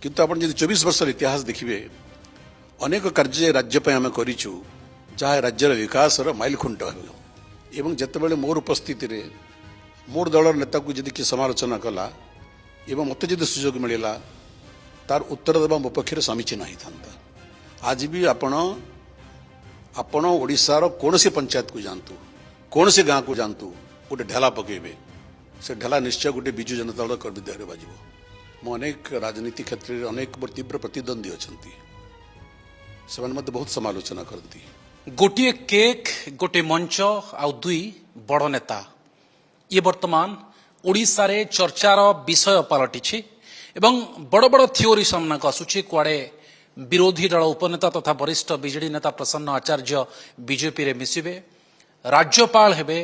किंतु आपण जदि 24 वर्ष इतिहास देखिए अनेक कार्य राज्य आम करूँ जहाँ राज्यर विकासर माइल खुंट एवं जितेबाला मोर उपस्थिति रे मोर दलर नेता को जदि किए समालोचना कला एवं मत जदि सुजोग मिलला तार उत्तर देवा मो पक्षे समीचीन होता आज भी आपण ओडिशार कौन सी पंचायत को जातु कौन सी गाँव को जातु गोटे ढेला पकेबे से ढेला निश्चय गोटे विजु जनता दल कर्मचारी बाजिब मो अनेक राजनीति क्षेत्र में अनेक मोर तीव्र प्रतिद्वंदी अच्छा से बहुत समालोचना करती गोटे केक गोटे मंच आउ दुई बड़ नेता ये वर्तमान ओडिशा रे चर्चार विषय पलटि एवं बड़ बड़ थियोरी सामना को आसुची कुआडे विरोधी दल उपनेता तथा वरिष्ठ बीजेडी नेता प्रसन्न आचार्य बीजेपी रे मिसिबे राज्यपाल हेबे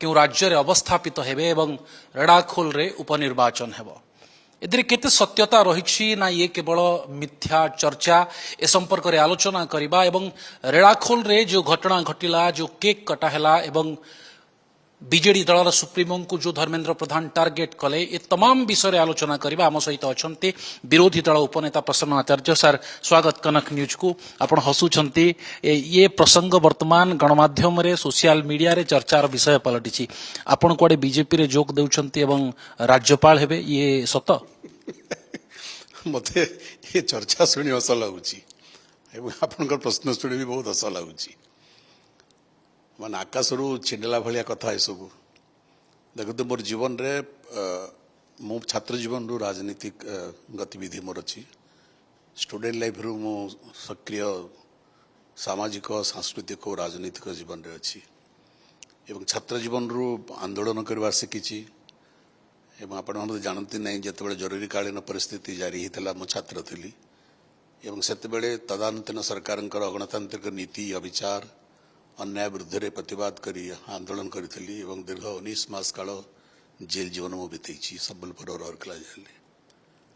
क्यों राज्य रे अवस्थापित हेबे एवं रेडाखोल रे उपनिर्वाचन हेबो एदिरे केते सत्यता रही ना ये केवल मिथ्या चर्चा ए संपर्क में आलोचना करबा एवं रेड़ाखोल रे जो घटना घटिला जो केक कटा हैला एवं बीजेडी दलर सुप्रीमो को जो धर्मेंद्र प्रधान टार्गेट कले ये तमाम विषय में आलोचना करबा आम सहित अच्छा विरोधी दल उपनेता प्रसन्न आचार्य सर स्वागत कनक न्यूज को आपण हसुछंती ये प्रसंग वर्तमान गणमाध्यम रे सोशल मीडिया रे चर्चार विषय पलटि आपण कुआडे बीजेपी रे जोग देउछंती एवं राज्यपाल हेबे ये सत मते ये चर्चा शुणी हस लगुच आपंकर प्रश्न शुणी भी बहुत हस लगुच मान आकाश छिंडला भाया कथा ये सब देखते मोर जीवन रे मो छात्र जीवन रू राजनीतिक गतिविधि मोर अच्छी स्टूडेंट लाइफ रू मो सक्रिय सामाजिक सांस्कृतिक और राजनीतिक जीवन रे अच्छी एवं छात्र जीवन रू आंदोलन करवा शिखी एवं आप जानती नहीं जिते जरूरीकालीन परिस्थिति जारी होता मो छात्र थी एवं से तदानीतन सरकार अगणतांत्रिक नीति अविचार अन्याय विरुद्ध रे प्रतिवाद करी आंदोलन करी दीर्घ 19 मास काल जेल जीवन मु बीतई सम्बलपुर राउरकेला जेल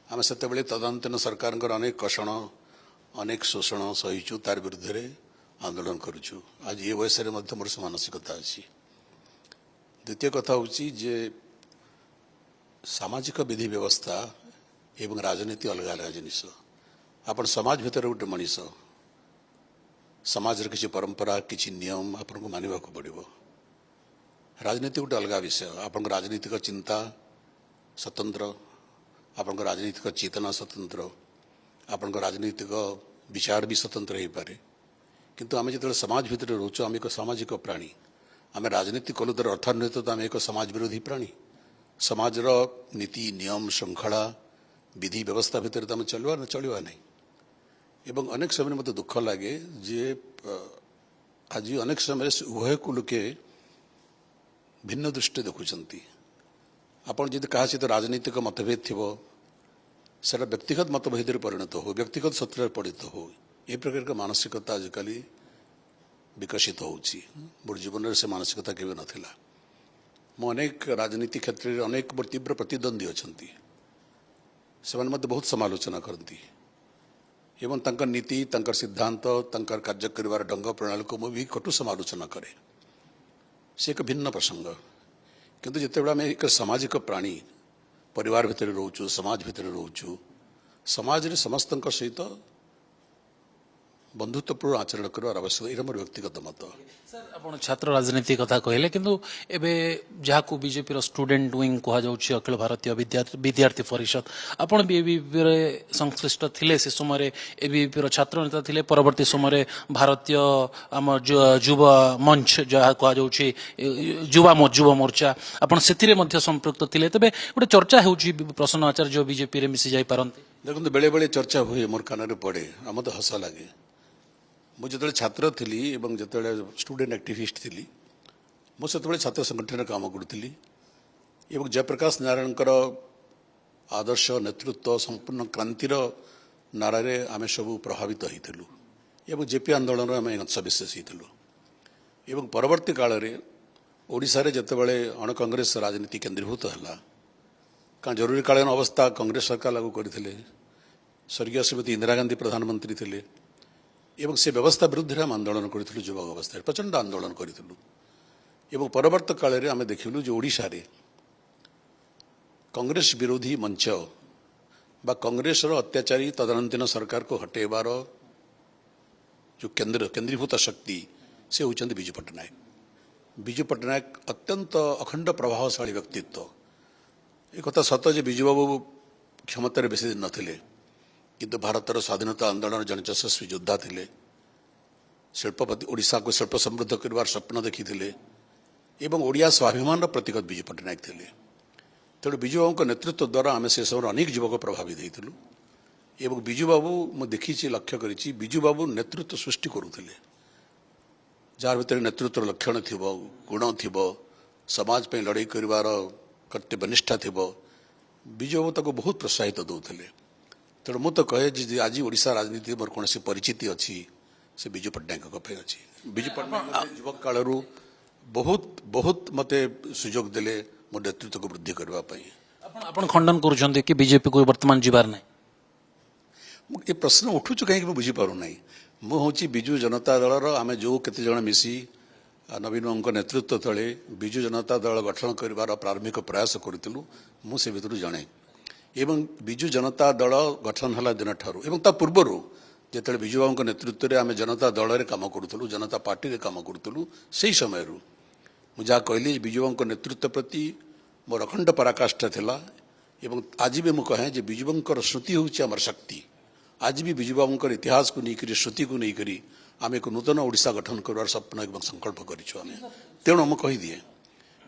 आम से तदानीतन सरकार अनेक कषण अनेक शोषण सहीचु तार विरुद्ध रे आंदोलन करुचु आज ये वयस मोर से मानसिकता अच्छी द्वितीय कथा हूँ जे सामाजिक विधि व्यवस्था एवं राजनीति अलग अलग जिनिस आपण समाज भितर गोटे मनीष समाज किसी परंपरा किसी नियम आपन को मानवा को पड़ो राजनीति गोटे अलग विषय आपन राजनीतिक चिंता स्वतंत्र आपन राजनीतिक चेतना स्वतंत्र आपन राजनीतिक विचार भी स्वतंत्र हो पारे किंतु आम जो समाज भितर रोचु आम एक सामाजिक प्राणी आम राजनीति कलु तर अर्थ नुहे तो आम एक समाज विरोधी प्राणी समाजर नीति नियम श्रृंखला विधि व्यवस्था भितर तो आम चलवा नहीं एवं अनेक समय मत दुख लगे जे आज अनेक समय उभय को लोके भिन्न दृष्टि देखुंट आपड़ जब क्या सहित राजनीतिक मतभेद थी से व्यक्तिगत मतभेद परिणत हो व्यक्तिगत शत्रु परिणत हो ये प्रकार का मानसिकता आजिकल विकसित हो मोर जीवन से मानसिकता केवे नथिला मो अनेक राजनीति क्षेत्र में अनेक मोर तीव्र प्रतिद्वंदी अच्छा से बहुत समालोचना करती एवं तंकर नीति तंकर सिद्धांत तंकर कार्य कर ढंग प्रणाली को भी कटु समालोचना करे से एक भिन्न प्रसंग किंतु जिते आम एक सामाजिक प्राणी परिवार भितर रोचु समाज भितर रोचु समाज रे समस्त सहित बंधुत्वपूर्ण आचरण कर आवश्यक ये मोर व्यक्तिगत मत सर आप छात्र राजनीति कथा कहले किंतु एबे जहाँ बीजेपी स्टूडेंट विंग कह जाउछि अखिल भारतीय विद्यार्थी परिषद आपन भी संश्लिष्ट थिले से समय एबीपी छात्र नेता थिले परवर्ती समय भारतीय आम युवा मंच जहाँ कह जाउछि युवा मोर्चा आपन सेथिरे मध्य संपृक्त थिले तबे गोटे चर्चा होउछि प्रसन्न आचार्य बीजेपी रे मिसि जाई पारंती देखो बेले बेले चर्चा हुए मोर कान रे पड़े आम तो हस लगे मुझे जो छात्र थी एवं जो स्टूडेंट एक्टिविस्ट थी मुझे छात्र संगठन काम करूँ एवं जयप्रकाश नारायण आदर्श नेतृत्व संपूर्ण क्रांतिर नारे आम सब प्रभावित होइथिलु एवं जेपी आंदोलन आम अंश विशेष होइथिलु एवं परवर्ती काल रे ओडिशा रे जेतेबेले अण कांग्रेस राजनीति केंद्रीभूत है कारण जरूरीकालीन अवस्था कांग्रेस सरकार लागू करथिले स्वर्गीय श्रीमती इंदिरा गांधी प्रधानमंत्री थिले एवं से व्यवस्था विरुद्ध आम आंदोलन करूँ युवक अवस्था प्रचंड आंदोलन करूँ एवं परवर्त काल में आम देखलु जो ओडिशा रे कांग्रेस विरोधी मंच बा कांग्रेस अत्याचारी तदनंतीन सरकार को हटेबार जो केंद्रीभूत शक्ति से होती विजु पट्टनायक। विजु पट्टनायक अत्यंत अखंड प्रभावशाली व्यक्तित्व। एक कथा सत जे विजु बाबू क्षमतार बेसी दिन नथिले किंतु भारतर स्वाधीनता आंदोलन जन यशस्वी योद्धा थिले। शिल्पपति ओडिशा को शिल्प समृद्ध करवार स्वप्न देखी एवं ओडिया स्वाभिमान प्रतीक विजु पट्टनायक थिले। तेणु विजु बाबू नेतृत्व द्वारा आम से समय अनेक युवक प्रभावित होइथिलु एवं विजु बाबू मु देखी लक्ष्य करी विजु बाबू नेतृत्व सृष्टि करुले जार भीतर नेतृत्व लक्षण थी गुण थी समाज पे लड़ाई कर कर्तव्यनिष्ठा थी विजु बाबू ताको बहुत प्रोत्साहित दौले। तेणु मु तो कहे जी आज ओडिशा राजनीति मोर कौन परिचिति अच्छी से विजु पट्टनायक अच्छी। विजु पट्टनायक युवक काल बहुत बहुत मते सुजोग देले मो नेतृत्व को वृद्धि करने। आपण खंडन करुछन्ते कि बीजेपी को वर्तमान जीवार नहीं। ये प्रश्न उठुचु कहीं बुझीपार ना मुझे विजु जनता दलर आम जो केते जन मिसी नवीन बाबू नेतृत्व तले विजु जनता दल गठन कर प्रारंभिक प्रयास करूँ मुझे भर जड़े एवं विजु जनता दल गठन है दिन ठारू एवं ता पूर्वर जिते विजु बाबू नेतृत्व में आम जनता दल में कम करूँ जनता पार्टी में कम करूँ से समय मुझे कहली विजु बाबू नेतृत्व प्रति मोर अखंड पराकाष्ठा थिला एवं आज भी मुझे कहे विजु बाबू स्मृति हूँ आम शक्ति। आज भी विजु बाबू इतिहास को लेकर श्रुति को लेकर आम एक नूतन ओडिशा गठन कर स्वप्न एवं संकल्प करें। तेणु मुझे कहीदिए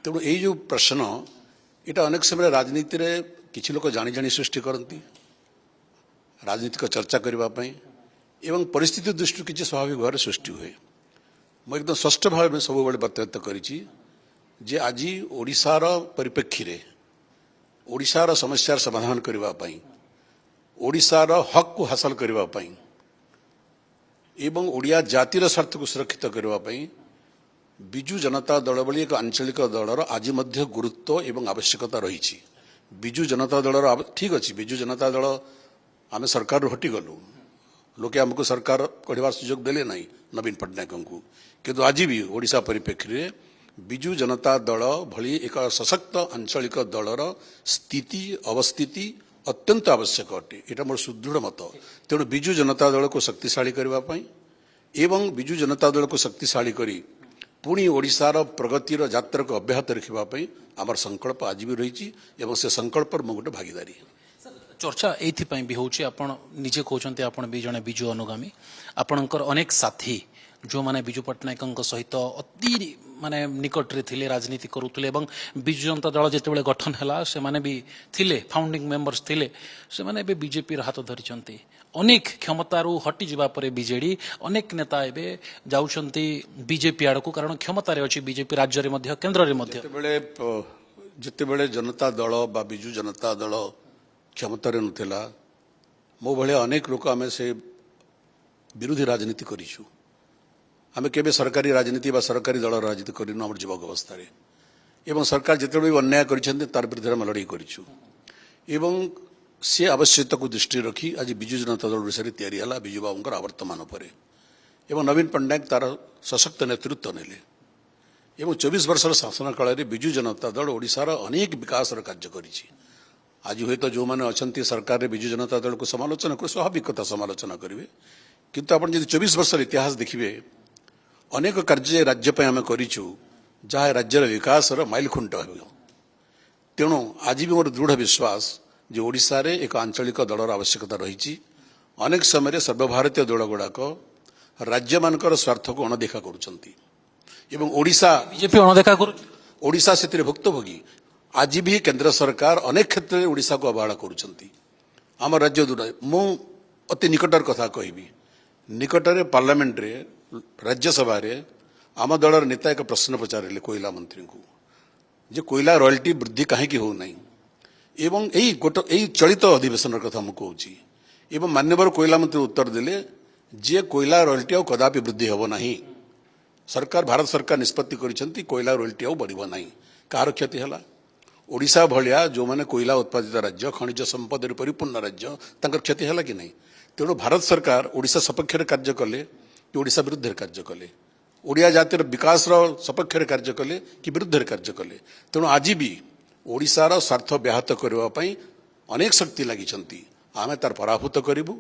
तेणु यही जो प्रश्न यहाँ अनेक समय राजनीति रे किसी लोग जानी जानी सृष्टि करती राजनीतिक चर्चा करने एवं परिस्थिति दृष्टि किसी स्वाभाविक भाव सृष्टि हुए। मुझे एकदम स्पष्ट भाव में सब व्यक्त करी आज ओडिशार परिप्रेक्षी रे ओडिशार समस्यार समाधान करने ओडिशार हक को हासिल करने एवं ओडिया जातिर स्वार्थ को सुरक्षित करने विजु जनता दल भली एक आंचलिक दलर आज मध्य गुरुत्व एवं आवश्यकता रही। विजु जनता दलर ठीक अच्छे विजु जनता दल आम सरकार हटिगलु लोके आमको सरकार कढ़ार सुजोग देले नहीं नवीन पट्टनायक को किंतु आज भी ओडिशा परिप्रेक्षी रे विजु जनता दल भली एक सशक्त आंचलिक दलर स्थिति अवस्थिति अत्यंत आवश्यक अटे। यहाँ मोर सुदृढ़ मत। तेणु विजु जनता दल को शक्तिशाली करने एवं विजु जनता दल को शक्तिशाली करी पुणी ओडिशार प्रगतिर यात्रा को अब्याहत रखापी आमर संकल्प आज भी रही एवं से संकल्प मो गोटे भागीदारी। चर्चा ये भी हूँ आपण निजे कहते आपण भी जड़े विजु अनुगामी आपणकर अनेक साथी जो माने विजु पट्टनायक सहित अति माने निकट रे थिले राजनीति करुले विजु जनता दल जिते गठन है से माने भी थिले फाउंडिंग मेंबर्स थिले से माने भी बीजेपी हाथ धरी अनेक क्षमतारू हटि जावा परे बीजेडी अनेक नेता एबे जाउछंती बीजेपी आड़ को कारण क्षमतार अच्छी बीजेपी राज्य रे मध्य केंद्र रे मध्य जितेबले जनता दल बा विजु जनता दल क्षमतार नथिला मो भले अनेक लोक आम से विरोधी राजनीति करिछु आम केबे सरकारी राजनीति बा सरकारी दल राजनीति करिनु हमर युवक अवस्था रे एवं सरकार जितेबले भी अन्याय करिसेंते तार विरुद्ध हम लड़ाई करिछु एवं से आवश्यकता को दृष्टि रखी आज विजु जनता दल विषय तैयारी है विजु बाबू आवर्तमान पर एवं नवीन पट्टनायक तार सशक्त नेतृत्व नेले एवं 24 वर्षर शासन काल में विजु जनता दल ओडिशार अनेक विकास कार्य करिछि। आज हुए तो जो मैंने अच्छा सरकार रे विजु जनता दल को समालोचना कर स्वाभाविक कथा समालोचना करेंगे किंतु आप 24 वर्ष इतिहास देखिए अनेक कार्य राज्य आम करूँ जहाँ राज्यर विकास माइल खुंट हो। तेणु आज भी मोर दृढ़ विश्वास जो ओडिशा रे एक आंचलिक दलर आवश्यकता रही। अनेक समय सर्वभारतीय दल गुड़ाक राज्य मानकर स्वार्थ को अणदेखा करुछंती एवं ओडिशा बीजेपी अणदेखा कर ओडिशा से भुक्तभोगी आज भी केंद्र सरकार अनेक क्षेत्र में ओडिशा को अवहेला करुछंती। आम राज्य दूर मु अति निकटर कथा कहबी निकटरे पार्लियामेंट रे राज्यसभा रे आम दलर नेता एक प्रश्न पचारे कोयला मंत्री को जे कोयला रॉयल्टी वृद्धि कहीं हो नहीं एवं यही चलित अधिवेशन कथा मुझे कहूँ एवं मान्यवर कोयला मंत्री उत्तर देले जे कोयला रॉयल्टी कदापि वृद्धि हो नहीं सरकार भारत सरकार निष्पत्ति करिसेंती कोयला रॉयल्टी बढ़िबो नहीं कार क्षति है ओडिशा भलिया जो माने कोयला उत्पादित राज्य खनिज संपद परिपूर्ण राज्य तांकर क्षति है कि नहीं। तेणु भारत सरकार ओडिशा सपक्ष कार्य कले कि ओडिशा विरुद्ध कार्य कले ओडिया जातिर विकास सपक्ष कार्य कले कि विरुद्ध कार्य कले। तेणु आज भी ओडिशार स्वार्थ व्याहत करने अनेक शक्ति लगी आमे तार पराभूत करूँ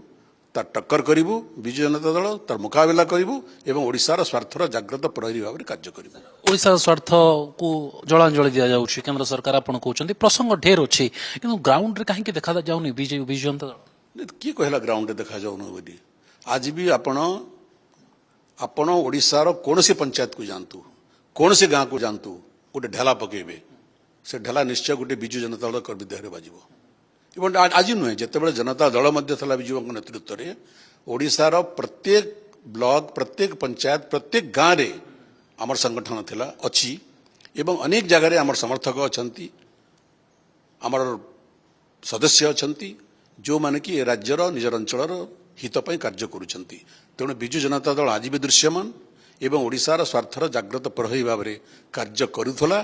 तार टक्कर करूँ विजु जनता दल तार मुकाबला करूँ एवं ओडिशार स्वार्थर जाग्रत प्रहरी भाव में कार्य करूँ ओडिशा स्वार्थ को जलांजलि दिया जाउछि केंद्र सरकार आपण कहउछन्ती प्रसंग ढेर अछि किंतु ग्राउंड रे काहे के देखा जाउनी बिजु जनता दल किए कहला ग्राउंड देखा जाऊन बोली आज भी आपण ओडिशार कौन सी पंचायत को जानतु कौन से गाँव को जानतु गोटे ढेला पकेबे से ढेला निश्चय गोटे विजु जनता दल कर विद्यालय बाजिबो एवं आज नुहे जिते जनता दल मध्य था विजु नेतृत्व में ओडिशार प्रत्येक ब्लॉक प्रत्येक पंचायत प्रत्येक गाँव रे आमर संगठन थिला अछि एवं अनेक जगह आमर समर्थक अछंती आमर सदस्य अछंती जो माने कि राज्यर निजर अंचलर हित पई कार्य करूछंती तेणु विजु जनता दल आज भी दृश्यमान एवं ओडिशार स्वार्थर जाग्रत प्रहरी भाव में कार्य करुथला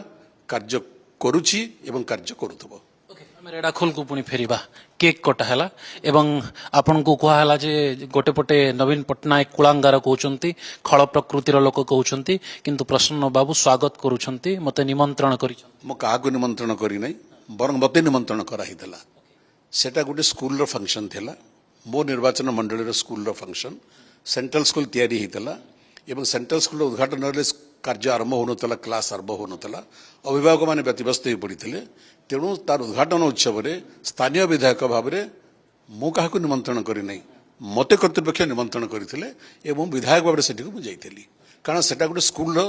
कार्य करुछि एवं कार्य करुथबो आमे रेडाखोल को पुणी फेरिबा केक कटा हैला एवं आपन को कुहा हैला जे गोटे पटे नवीन पटनायक कुलांगार कहउछन्ती खळ प्रकृतिर लोक कहउछन्ती किंतु प्रसन्न बाबू स्वागत करूछन्ती मते निमंत्रण करि मो काहाको निमंत्रण करी नै बरं मते निमंत्रण कराइदेला सेटा गोटे स्कूल रो फंक्शन थिला मो निर्वाचन मंडली रो स्कूल रो फंक्शन सेंट्रल स्कूल तैयारी हितला एवं सेंट्रल स्कूल उद्घाटन रे कार्य आरंभ होनतला क्लास आरंभ होनतला अभिभावक माने व्यतिव्यस्त हो पड़िथिले तेणु तार उद्घाटन उत्सव रे स्थानीय विधायक भाव में मु काहाको निमंत्रण करी नै मते कर्तृपक्ष निमंत्रण करथिले एवं विधायक भाव में सेठी को जाइथिली कारण सेटा गोटे स्कूल रो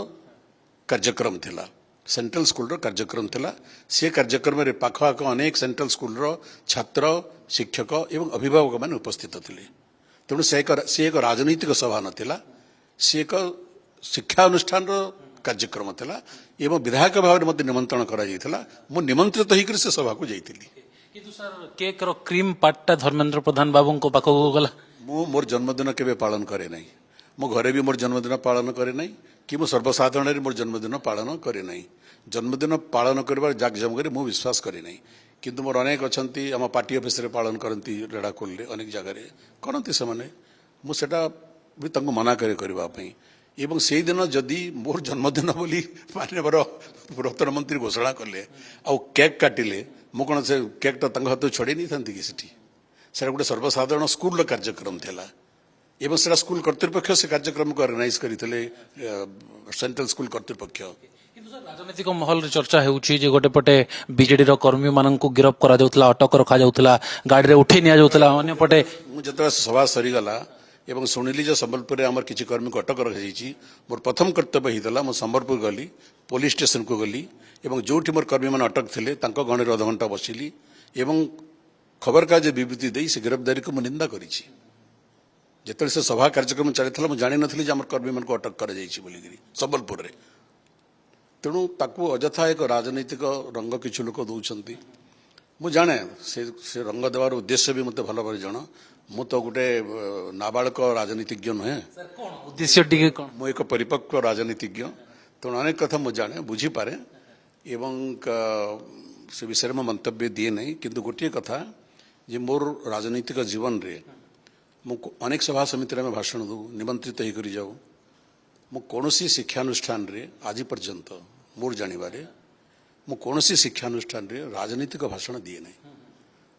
कार्यक्रम थिला सेंट्रल स्कूल रो कार्यक्रम थिला से कार्यक्रम रे पाख आख अनेक सेंट्रल स्कूल रो छात्र शिक्षक एवं अभिभावक माने उपस्थित थिले तेणु से एक राजनैतिक सभा नथिला से एक शिक्षा अनुष्ठान रो कार्यक्रम थिला एवं विधायक भाव में मते निमंत्रण करा जाइथिला मु निमंत्रित होइकर से सभा को जाइथिली किंतु सर केक रो क्रीम पार्टटा धर्मेंद्र प्रधान बाबू को पाखो गला मु मोर जन्मदिन केबे पालन करे नै मो घरे भी मोर जन्मदिन पालन करे नै कि मु सर्वसाधारण रे मोर जन्मदिन पालन करे नै जन्मदिन पालन करबार जाग जमगरे मु विश्वास करे नै किंतु मोर अनेक अछंती हम पार्टी ऑफिस रे पालन करंती रेडाखोल रे अनेक जगह रे करंती से माने मु सेटा भी तंको मना करे करबा पई एवं से दिन जदि मोर जन्मदिन बोली माननीय पूर्वतन मंत्री घोषणा कले आ केक काटिले मु कौन से केकटा हाथ छड़े नहीं था कि से गोटे सर्वसाधारण स्कूल कार्यक्रम थिला एवं से स्कूल कर्तृपक्ष से कार्यक्रम को ऑर्गेनाइज करते सेंट्रल स्कूल कर्तृपक्ष राजनीतिक महल चर्चा होउछि जे गोटे पटे बीजेडी रो कर्मी मानन को गिरफ्त करा जाउतला अटक रखा जाउतला गाड़ी रे उठे निया जाउतला अन्य पटे मु जतरा सभा सरी गला एवं शुणिली जो संबलपुर आमर किसी कर्मी को अटक रखी मोर प्रथम कर्तव्य होता मुझे संबलपुर गली पुलिस स्टेशन को गली एवं जो मोर कर्मी मैंने अटक थे गहण अध घंटा बसिली एवं खबर कागज विवृत्ति दे से गिरफ्तारी को निंदा करी जिते से सभा कार्यक्रम चलता मुझे जानी नी आम कर्मी मान अटक कर संबलपुर में तेणु ताकू अजथा एक राजनैतिक रंग किसी लोक दौरान मुझे जाने से रंग देवार उद्देश्य भी मत भल भाव जान मु तो गोटे नाबालक राजनीतिज्ञ नुहे उद्देश्य मु एक परिपक्व राजनीतिज्ञ तेणु अनेक कथा मुझे जाने बुझीपारे एवं से विषय में मंतव्य दिए नहीं किंतु गोटे कथा जे मोर राजनीतिक जीवन रे मु अनेक सभा समिति में भाषण दू निमंत्रित होकर जाऊ मु कौनसी शिक्षानुष्ठान रे आज पर्यंत मोर जानिबारे मु कौनसी शिक्षानुष्ठान रे राजनीतिक भाषण दिए नहीं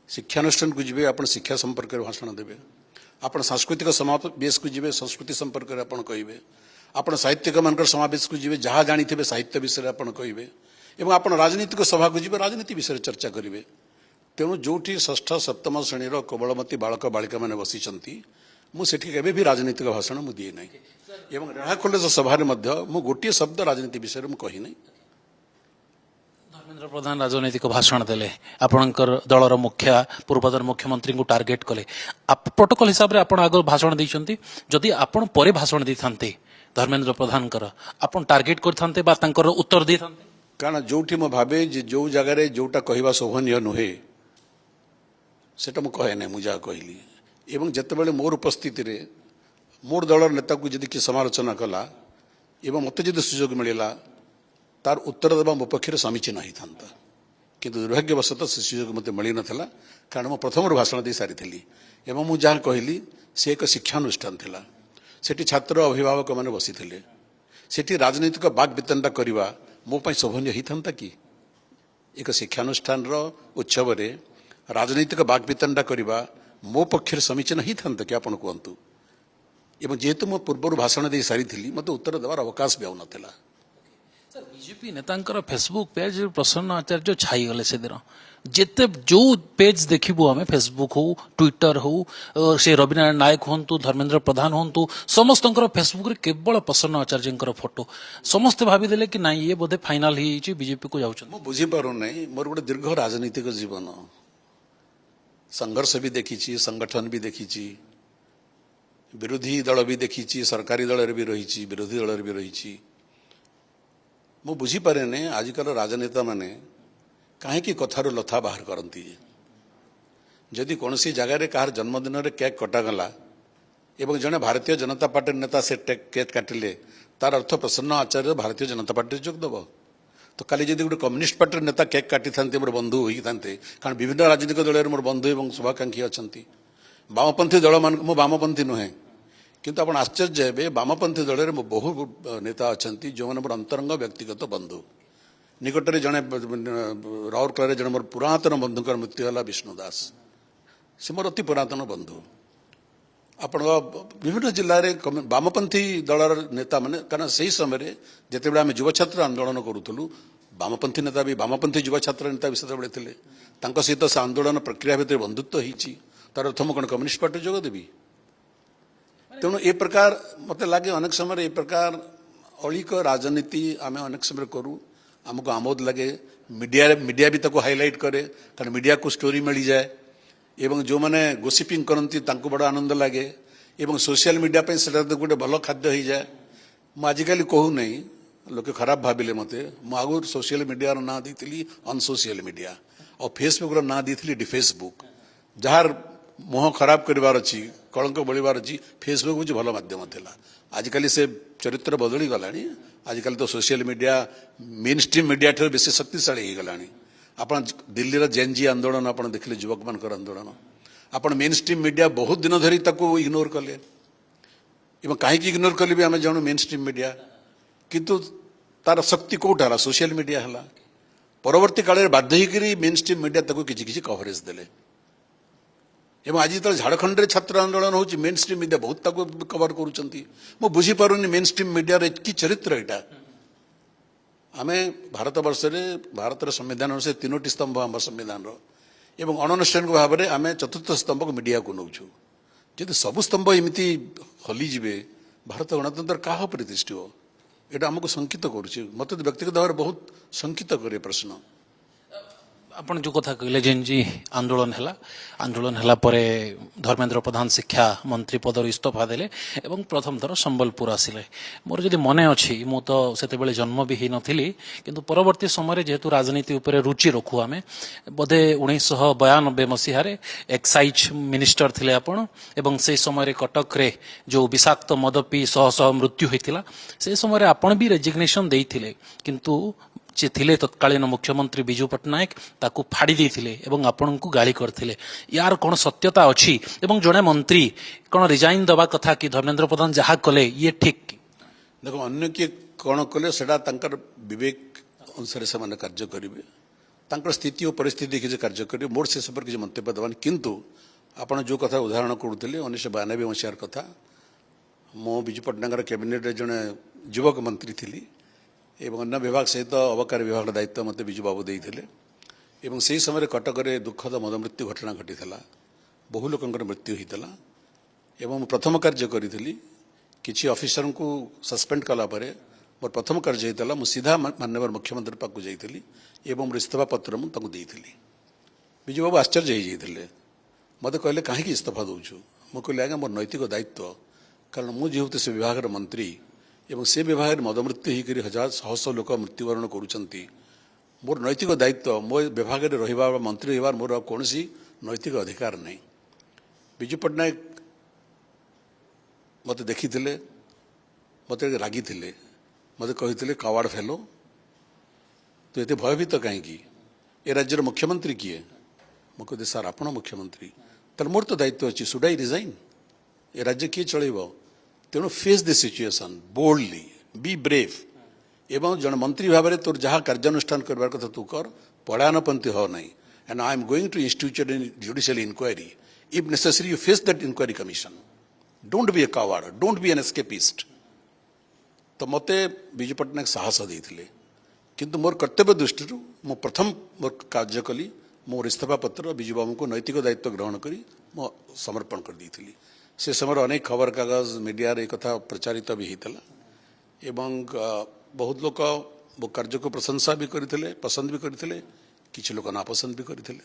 शिक्षानुष्ठान को जीवे आपण शिक्षा संपर्क में भाषण देवे आपण सांस्कृतिक समावेश को जीवे संस्कृति संपर्क में आपण कहिबे आपण साहित्यिक मानकर समावेश को जीवे जहाँ जानी थे साहित्य विषय आपण कहिबे एवं आपण राजनीतिक सभा को जीवे राजनीति विषय चर्चा करेंगे तेणु जोटी षष्ठ सप्तम श्रेणीर कोमलमती बालक बालिका मैंने बसी मुझे केवे भी राजनीतिक भाषण मुझे दिए ना एवं रेढ़ाखोल सभा मु गोटे शब्द राजनीति विषय में कही नहीं धर्मेंद्र प्रधान राजनीतिक भाषण देले आपणकर दलर मुखिया पूर्वतन मुख्यमंत्री को टार्गेट कले प्रोटोकॉल हिसाब से आप आग भाषण देइछंती जदि आपण परे भाषण दी थांते धर्मेंद्र प्रधान आपण टार्गेट करथांते बा तांकर उत्तर दी थांते कारण जोठी मो भाबे जे जो जगह रे जोटा कहवा शोभनीय नुहे सेटा मु कहे ना मुझे कहली एवं जितेबाला मोर उपस्थिति रे मोर दलर नेता को जदि कि समालोचना कला एवं मत जदि सुजोग मिलला तार उत्तर देवा मो पक्षे समीचीन होता किंतु दुर्भाग्यवशतः से सुजोग मत मिल नाला कारण मो प्रथम भाषण दे सारी एवं मुझे जहाँ कहली से एक शिक्षानुष्ठान थिला सेठी छात्र अभिभावक मैंने बसी सेठी राजनीतिक बाग वितंडा करवा मो पाई शोभनीय होता कि एक शिक्षानुष्ठान उत्सव रे राजनीतिक बाग वितंडा करवा मो पक्षर समीचीन ही था कि आपण कहतु एवं जेहेतु मो पूर्व भाषण दे सारी मत उत्तर देवार अवकाश भी आउन सर बीजेपी नेतांकर फेसबुक पेज प्रसन्न आचार्य छाईगले से दिन जिते जो पेज देखिबु आमे फेसबुक हो ट्विटर हो से रविनारायण नायक होंतु धर्मेंद्र प्रधान होंतु समस्तंकर फेसबुक रे केवल प्रसन्न आचार्यंकर फोटो समस्त भाविदेले कि नाई ये बोधे फाइनल ही बीजेपी को जाउछन मु बुझी पारु नै मोर गोटे दीर्घ राजनीतिक जीवन संघर्ष भी देखी संगठन भी देखी विरोधी दल भी देखी सरकारी दल भी रही विरोधी दल भी रही मु बुझीपारे ने आजिकल राजनेता माने कहीं कथार लथा बाहर करती जदि कौन सी जगह कहार जन्मदिन में केक कटागला एवं जड़े भारतीय जनता पार्टी नेता से केक काटिले तार अर्थ प्रसन्न आचार्य भारतीय जनता पार्टी जोगदेव तो काली जदि गोटे कम्युनिस्ट पार्टी नेता केक काटी था मोर बंधु होता कारण विभिन्न राजनीतिक दल मोर बंधु और शुभाकांक्षी अच्छा वामपंथी दल मान मु वामपंथी नुहे किंतु आपण आश्चर्य हे वामपंथी दल में बहु नेता अच्छा जो मैंने मोर अंतरंग व्यक्तिगत बंधु निकटरे जड़े राउरकेला जड़े मोर पुरातन बंधुकर मृत्यु है विष्णु दास से मोर अति पुरातन बंधु आपण विभिन्न जिले में वामपंथी दलर नेता मैंने कारण से समय जिते आम युव छात्र आंदोलन करूँ वामपंथी नेता भी वामपंथी युव छात्र नेता भी से सहित से आंदोलन प्रक्रिया भितर बंधुत्व होती तार अर्थ मुझे कौन कम्युनिस्ट पार्टी जोगदेवी तेणु ए प्रकार मत लगे अनेक समय ए प्रकार अलिक राजनीति आम अनेक समय करूँ आमको आमोद लगे मीडिया भी ताको हाईलाइट करे कारण मीडिया को स्टोरी मिल जाए एवं जो मैंने गोसिपिंग करती बड़ा आनंद लगे एवं सोशल मीडिया पे गोटे भल खाद्य हो जाए मुझे आजिकल कहू नहीं लोके खराब भाविले मत आगुरी सोशल मीडिया ना दी अनसोशियल मीडिया और फेसबुक ना दी डिफेसबुक जार मुह खराब करार अच्छी कलंक बोलबार अच्छी फेसबुक हूँ भल मध्यम था आजिकल से चरित्र बदली गला आजिकल तो social media mainstream media ठर बेस शक्तिशाली हो गला आप दिल्ली जेनजी आंदोलन आप देखिले युवक मान आंदोलन आप मेन स्ट्रीम मीडिया बहुत दिन धरी इग्नोर कले कहीं इग्नोर कले भी आम जानू मेन स्ट्रीम मीडिया किंतु तार शक्ति कौटा है सोशल मीडिया है परवर्ती काल में बाध्य होकर मेन स्ट्रीम मीडिया किसी कवरेज देले एवं आज जो झाड़खंड में छात्र आंदोलन हो मेन स्ट्रीम मीडिया बहुत कवर कर बुझीपारूनी मेन स्ट्रीम मीडिया कि चरित्र यहाँ आम भारत वर्ष भारत संविधान से 3टी स्तंभ आम संविधान एवं अणानुष्ठानिक भाव में आम चतुर्थ स्तंभ को मीडिया को नौचु जब सबु स्तंभ एमती हलीजे भारत गणतंत्र क्या प्रतिष्ठित हो यहाँ आमको शंकित करुच्चे मत व्यक्तिगत भाव में बहुत शंकित करे प्रश्न आपण जो कथा कहले जेन जी आंदोलन हैला परे धर्मेंद्र प्रधान शिक्षा मंत्री पदर इस्तीफा देले एवं प्रथम थर संबलपुर आसिले मोर जदि मने अछि मु तो सेते बेले जन्म भी ही नथिली किंतु परवर्ती समय जेहेतु राजनीति उपरे रुचि रखु आमे बोधे 1992 मसीह एक्साइज मिनिस्टर थिले आपण एवं से समय कटक रे जो विषाक्त मद पी शह शह मृत्यु होइतिला से समय आपण भी रेजिग्नेशन देइथिले किंतु जे थिले तत्कालीन मुख्यमंत्री विजु पट्टनायक ताकू फाड़ी देथिले एवं आपण को गाली करथिले यार कोन सत्यता अछि एवं जने मंत्री कोन रिजाइन दबा कथा कि धर्मेंद्र प्रधान जहा कले ये ठीक देखो अन्य किए कौन कले सेटा तांकर विवेक अनुसार से माने कार्य करिवे तांकर स्थिति और परिस्थिति देखि कार्य करिवे मोर से पर किसी मंतव्य दबान किंतु आपण जो कथा उदाहरण करूथिले 1992 मसीहार कथा मो विजु पट्टनायक कैबिनेट रे जने युवक मंत्री थिली एवं अन्य विभाग सहित अबकारी विभाग दायित्व मत विजु बाबू देते एवं से समय कटक दुखद मद मृत्यु घटना घटी बहु लोक मृत्यु होता एवं प्रथम कार्य करी किसी ऑफिसर को सस्पेंड कलापर मोर प्रथम कार्य होता मुझे सीधा माननीय मुख्यमंत्री पाक जाइली एवं मोर इस्तीफा पत्र मुझे विजु बाबू आश्चर्य होते मत कहले कहीं इस्तीफा दूचु मुझे कहली आज्ञा मोर नैतिक दायित्व कारण मुझे से विभाग मंत्री एवं से विभाग में मदमृत्यु होकर हजार शह शह लोक मृत्युवरण करुँच मोर नैतिक दायित्व मो विभाग में रहा मंत्री रहा मोर कौन नैतिक अधिकार नहीं विजु पट्टनायक मत देखी मत रागी मत कही कावाड़ फेलो तो ये भयभीत कहीं ए राज्यर मुख्यमंत्री किए मुझे कहते सार आपण मुख्यमंत्री तर मोर तो दायित्व अच्छी शुड आई रिजाइन ए राज्य किए चलेब तेणु face the situation boldly be brave एवं जन मंत्री भाव में तोर जहाँ कार्यानुष्ठान करबार कथा तू कर पलायनपंथी हो नहीं and I am going to institute in judicial inquiry If necessary, you face that inquiry commission. Don't be a coward. Don't be an escapist. तो मते विजु पट्टनायक साहस देते किंतु मोर कर्तव्य दृष्टि मो प्रथम मोर कार्य कली मोर इस्तीफा पत्र विजु बाबू को नैतिक दायित्व ग्रहण करी मो समर्पण कर दी से समय अनेक खबर कागज मीडिया रे कथा प्रचारित भी होता एवं बहुत लोग वो कार्य को प्रशंसा भी करते पसंद भी करते किसी लोग नापसंद भी करते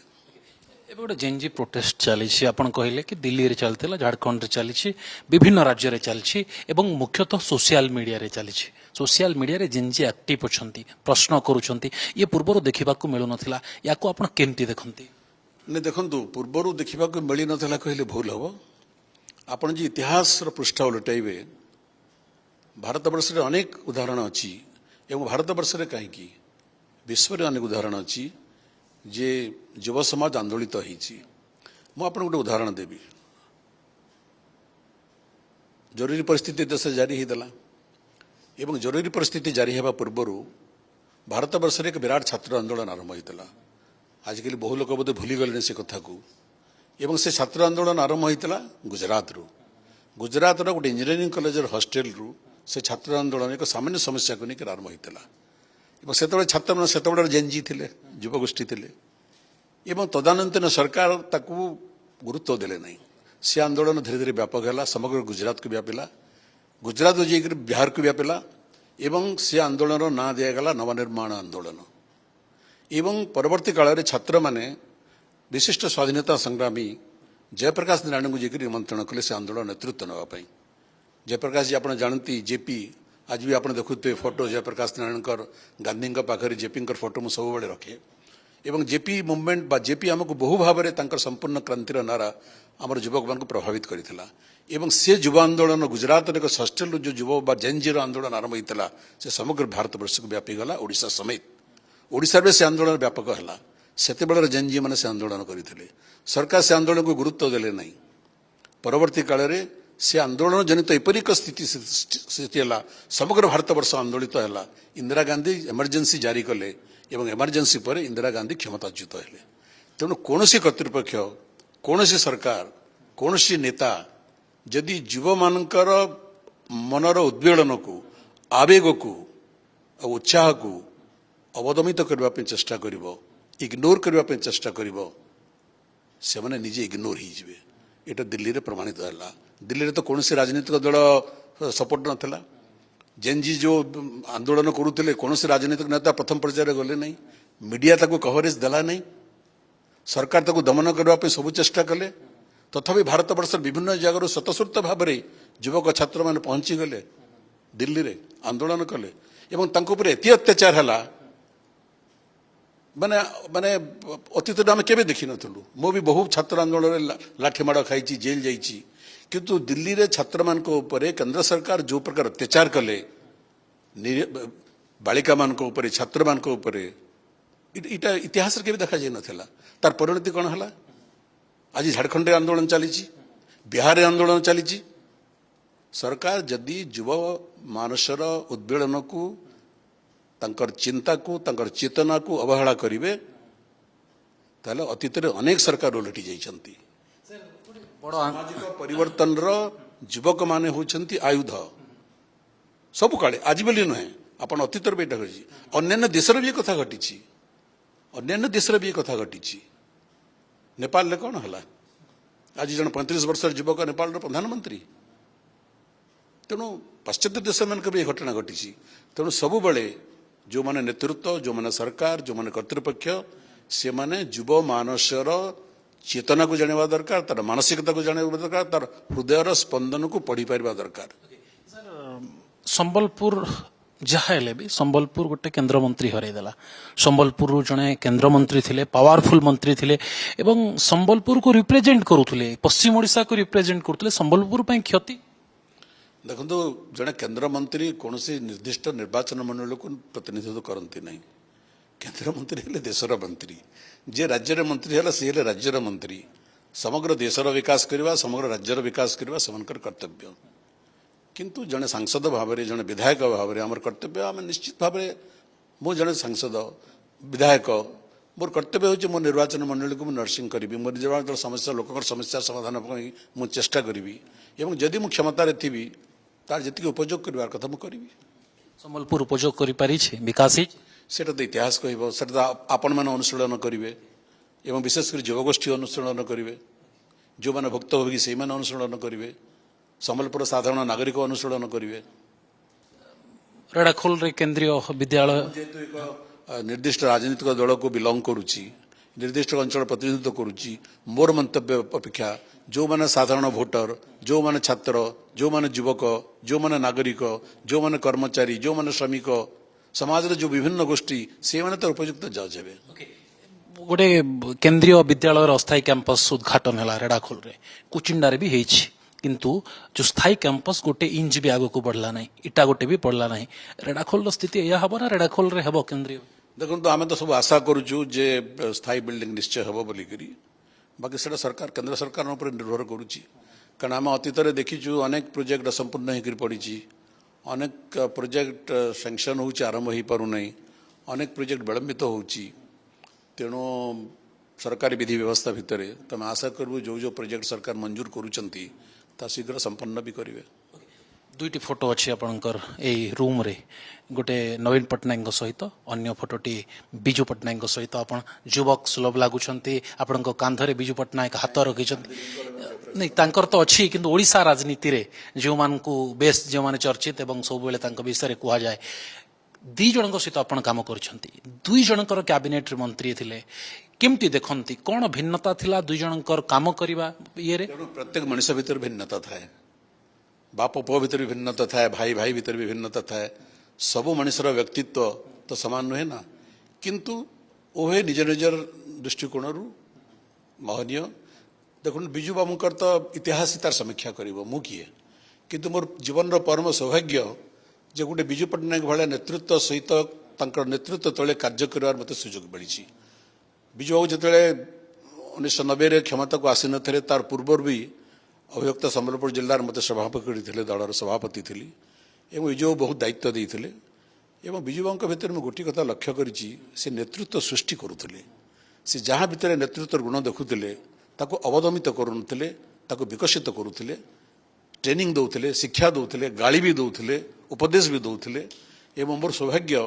ଏବେ ଗୋଟେ ଜେନ୍ଜି ପ୍ରୋଟେଷ୍ଟ ଚାଲିଛି ଆପଣ କହିଲେ କି ଦିଲ୍ଲୀରେ ଚାଲିଥିଲା ଝାଡ଼ଖଣ୍ଡରେ ଚାଲିଛି ବିଭିନ୍ନ ରାଜ୍ୟରେ ଚାଲିଛି ଏବଂ ମୁଖ୍ୟତଃ ସୋସିଆଲ ମିଡ଼ିଆରେ ଚାଲିଛି ସୋସିଆଲ ମିଡ଼ିଆରେ ଜେନ୍ଜି ଆକ୍ଟିଭ ଅଛନ୍ତି ପ୍ରଶ୍ନ କରୁଛନ୍ତି ଇଏ ପୂର୍ବରୁ ଦେଖିବାକୁ ମିଳୁନଥିଲା ୟାକୁ ଆପଣ କେମିତି ଦେଖନ୍ତି नहीं देखु पूर्वर देखा मिल ना कहले भूल हम आपण जो इतिहास पृष्ठ उलटाइबे भारतवर्ष में अनेक उदाहरण अच्छी एवं भारतवर्ष में कहीं विश्व में अनेक उदाहरण अच्छी जे युव समाज आंदोलित मुझे गोटे उदाहरण देवी जरूरी परिस्थिति देश जारी होता एवं जरूरी परिस्थिति जारी होगा पूर्वर भारतवर्ष में एक विराट छात्र आंदोलन आरंभ होता आजिकल बहु लोग बोधे भूली गले से कथा को एवं से छात्र आंदोलन आरंभ होता गुजरात गोटे इंजीनियरिंग कॉलेज हॉस्टेल रु से छात्र आंदोलन एक सामान्य समस्या को लेकर आरंभ होता से छात्र मैंने से जेनजी थे युवगोष्ठी थे एवं तदनंतर सरकार ताकू गुरुत्व देले नहीं से आंदोलन धीरे धीरे व्यापक है समग्र गुजरात को व्यापिला गुजरात जाकर बिहार को व्यापिला एवं से आंदोलन ना दिगला नवनिर्माण आंदोलन एवं परवर्ती काल में छात्र माने विशिष्ट स्वाधीनता संग्रामी जयप्रकाश नारायण को जाकर निमंत्रण कले से आंदोलन नेतृत्व नापी जयप्रकाश जी आप जानती जेपी आज भी आप देखुए फोटो जयप्रकाश नारायण गांधी पाखे जेपी फोटो मुझे सब रखे एवं जेपी मुवमेंट बा जेपी आमको बहु भाव में संपूर्ण क्रांतिर नारा आम युवक मान प्रभावित करता एवं से युव आंदोलन गुजरात एक हॉस्टेल जो युव बा जेनजीर आंदोलन आरंभ होता से समग्र भारतवर्ष को व्यापीगला ओडिशा समेत ओडिशा से आंदोलन व्यापक है से जेनजी मैंने से आंदोलन करते सरकार से आंदोलन को गुरुत्व देले नहीं परवर्ती काल में से आंदोलन जनित एपरिक स्थिति है समग्र भारतवर्ष आंदोलित है इंदिरा गांधी इमरजेंसी जारी कले एवं इमरजेंसी पर इंदिरा गांधी क्षमताच्युत है तेणु कौन कर्तृपक्ष कौन सरकार कौन नेता जदि युव मानकर मनर उद्वेलन को आवेग को उत्साह को अवदमित करने चेष्टा कर इग्नोर करने चेष्टा कर से मैंने निजे इग्नोर हो ये दिल्ली में प्रमाणित है दिल्ली में तो कौन राजनीतिक दल सपोर्ट नाला जेनजी जो आंदोलन करुले कौन राजनीतिक नेता प्रथम पर्यायर गले नहीं मीडिया ताको कवरेज देला नहीं सरकार ताको दमन करने सब चेष्टा कले तथापि भारतवर्ष विभिन्न जगह स्वतस्फूर्त भाव में युवक छात्र मैंने पहुंची गले दिल्ली में आंदोलन कले एवं एति अत्याचार है माने माने अतीत आम के देखी नुँ मु भी बहुत छात्र आंदोलन लाठीमाड़ खाई जेल जाइए किंतु दिल्ली रे छात्र मान केंद्र सरकार जो प्रकार अत्याचार कले बालिका मान छात्र मान इटा इतिहास के देखा जाई नथिला तार परिणति कौन है आज झारखंड आंदोलन चली बिहार आंदोलन चली सरकार जदि युव मानसर उद्वेलन को तांकर चिंता को तांकर चेतना को अवहेला करिवे ताले अतीत अनेक सरकार उलटी जाइछंती सामाजिक परिवर्तन युवक माने होछंती आयुध सब काले आज बोली नुहे आपण अतीत बेटा घटी अन्य देश भी कथा घटी अन्य देश भी कथा घटी नेपाल कौन है आज जन 35 वर्ष युवक नेपाल प्रधानमंत्री तेणु पाश्चात्य देश मान भी घटना घटी तेणु सब बड़े जो माने नेतृत्व जो माने सरकार जो माने कर्तृपक्ष से माने युव मानसर चेतना को जाना दरकार तार मानसिकता को जाना दरकार तार हृदयर स्पंदन को पढ़ी पारिबा दरकार संबलपुर जहाँ भी संबलपुर गोटे केन्द्रमंत्री हरईदेला संबलपुर जड़े केन्द्रमंत्री थे पावरफुल मंत्री थे एवं संबलपुर को रिप्रेजेंट करुले पश्चिम ओडिशा को रिप्रेजेंट करुले संबलपुर क्षति देखो जड़े केन्द्रमंत्री कौन निर्दिष्ट निर्वाचन मंडल को प्रतिनिधित्व करती नहीं केन्द्रमंत्री हेले देशर मंत्री जे राज्यर मंत्री है सी हेले राज्यर मंत्री समग्र देशर विकास करवा समग्र राज्यर विकास करवा सेमानकर कर्तव्य किंतु जड़े सांसद भाव में जड़े विधायक भाव में आम कर्तव्य आम निश्चित भाव में मु जड़े सांसद विधायक मोर कर्तव्य होची मो निर्वाचन मंडली को नर्सिंग करी मोर निर्वाचन समस्या लोक समस्या समाधान मु चेष्टा करी एवं जदि मु क्षमतार थी तार जी उपयोग करार कथा मुझे करी ସମ୍ବଲପୁର ଉପଯୋଗ କରିପାରିଛି ବିକାଶ ହେଇଛି सेटा तो इतिहास कह सेटा आपण मैंने अनुशीलन करेंगे एवं विशेषकर युवगोष्ठी अनुशीलन करेंगे जो मैंने भुक्तभोगी से अनुशीलन करेंगे सम्बलपुर साधारण नागरिक अनुशीलन करेंगे ରେଡ଼ାଖୋଲରେ କେନ୍ଦ୍ରୀୟ ବିଦ୍ୟାଳୟ जेहेतु एक निर्दिष्ट राजनीतिक दल को बिलंग करुच्ची निर्दिष्ट अंचल प्रतिनिधित्व करुच्ची मोर मंतव्य अपेक्षा जो मैंने साधारण भोटर जो मैंने छात्र जो मैंने युवक जो मैंने नागरिक जो मैंने कर्मचारी जो मैंने श्रमिक समाज जो विभिन्न गोष्ठी से मैंने तो उपयुक्त जज हे गोटे केन्द्रीय विद्यालयर अस्थायी कैंपस उद्घाटन है रेड़ाखोल कुचिंडारे भी होइछि किंतु जो स्थायी कैंपस गोटे इंच भी आगे को बढ़ला नहीं इटा गोटे भी पड़ला नहीं रेड़ाखोल स्थिति यह हम ना रेड़ाखोल रे हम केन्द्रीय देखो तो आम तो सब आशा करुचु जे स्थायी बिल्डिंग निश्चय हम बोलिकी बाकी से सरकार केंद्र सरकार उपर निर्भर करुच्ची कारण आम अतीत देखीचु अनेक प्रोजेक्ट असंपूर्ण होकर पड़ी अनेक प्रोजेक्ट सैंक्शन हो आरंभ हो पारना अनेक प्रोजेक्ट विलंबित होची तेणु सरकारी विधि व्यवस्था भितर तुम आशा करू जो जो प्रोजेक्ट सरकार मंजूर करुचंती ता शीघ्र संपन्न भी करेंगे दुईटी फोटो अच्छी आपणकर यही रूम रे गोटे नवीन पट्टनायक सहित अन्य फोटोटी विजु पट्टनायक सहित आप युवक सुलभ लगुंट आपण कांधरे विजु पट्टनायक हाथ रखी नहीं तांकर तो अच्छी किंतु ओडिशा राजनीति रे जो मानकु बेस जो माने चर्चित एवं सब बेले तांको विषय कह जाए दी जन सहित आपण काम करछंती दुई जनकर कैबिनेट मंत्री थिले केमती देखंती कौन भिन्नता थिला दुई जनकर काम करिवा ये रे प्रत्येक मनुष्य भीतर भिन्नता थाए बाप पुओ भीतर भी भिन्नता थाए भाई भाई भीतर भी भिन्नता थाए सबु मनुष्यर व्यक्तित्व तो समान नुहे ना किंतु ओहे निज निजर दृष्टिकोण महनीय देखो विजु बाबूकर तो इतिहास ही तार समीक्षा कर मु किए किंतु मोर जीवन परम सौभाग्य जे गोटे विजु पट्टनायक भाया नेतृत्व सहित नेतृत्व तले कार्य कर मत सुजोग मिली विजु बाबू जो 1990 क्षमता को आसी नथिले तार पूर्व भी अभियुक्त सम्बलपुर जिलार मत सभापति करते दलर सभापति थी एवं विजु बहुत दायित्व देते एवं विजु बाबू भितर मुझे गोटे कथा लक्ष्य करी नेतृत्व सृष्टि करुले से जहाँ भितर नेतृत्व गुण देखुले ताको अवदमित करुले ताको विकसित करुले ट्रेनिंग दौले शिक्षा दौले गाड़ी भी दौले उपदेश भी दौले एवं मोर सौभाग्य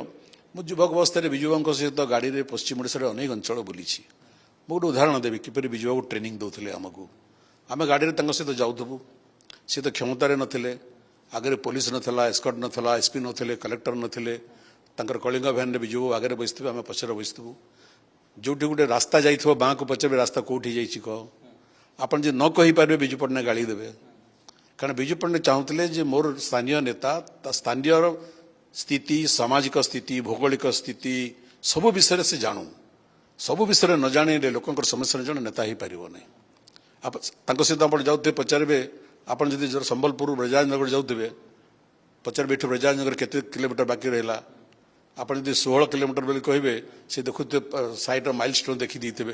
मु युवक अवस्था विजु बाबू सहित गाड़ी में पश्चिम ओडिशा अनेक अंचल बुली गोटे उदाहरण देवी किपर विजु बाबू ट्रेनिंग दौले आमको आम गाड़ी में सहित जाऊँ सी तो क्षमतार नथिले आगे पुलिस नथिला एस्कॉर्ट नथिला एसपी नथिले कलेक्टर नथिले तांकर कलिंग भैन विजु बाबू आगे बसथे आम पछरे बसथु जोटी गोटे रास्ता जाइथिबो बाँ को पचारे रास्ता कौटी जाइछि कह आपन जे न कहि पारबे विजु पट्टनायक गाड़ी देबे कारण विजु पट्टनायक चाहूले जे मोर स्थानीय नेता स्थानीय स्थिति सामाजिक स्थिति भौगोलिक स्थिति सब विषय से जानू सब विषय न जाने लोकंकर समस्या न जाने नेता ही पारिबो नै आप तांको सहित आप जाऊे पचारे आप संबलपुर ब्रजराजनगर जाऊे पचारे एठू ब्रजराजनगर केते किलोमीटर बाकी रहा आप 16 किलोमीटर बोली कहे से देखुते साइड माइल स्टोन देखी देते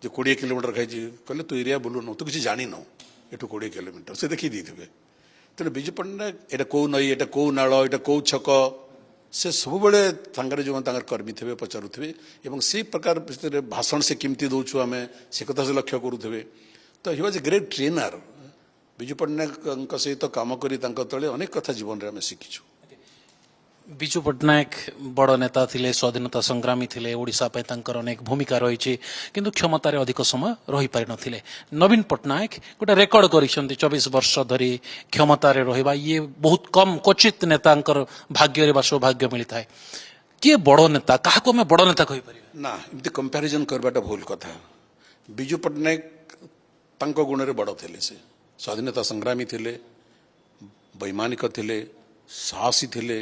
जो 20 किलोमीटर खाई कहले तू एरिया बुलून तू किसी जान एठू 20 किलोमीटर से देखी देते तेणु विजु पट्टनायक एटा कौ नई एटा कौ नाल एटा कौ छक से सब बड़े सांगे जो कर्मी थे पचारुवे और से प्रकार भाषण से केमती दौचु आम से कथा से लक्ष्य करुवे तो he was a great trainer Biju Patnaik सहित काम करी तले अनेक कथा जीवन में आम शिखीचु विजु पट्टनायक बड़ नेता थिले स्वाधीनता संग्रामी थिले ओडिशा पे तांकर अनेक भूमिका रही किंतु क्षमतार अधिक समय रही पारि नथिले नवीन पट्टनायक गोटे रेकर्ड करिसेंती 24 वर्ष धरी क्षमतार रहिबा ये बहुत कम क्वचित नेतांकर भाग्य रे सौभाग्य मिलता है किए बड़ नेता क्या मैं बड़ नेता कहि परिबे ना इमती कंपैरिजन करबाटा भूल कथा विजु पट्टनायक तांको गुण रे बड़ थिले से स्वाधीनता संग्रामी थिले वैमानिक थिले साहसी थिले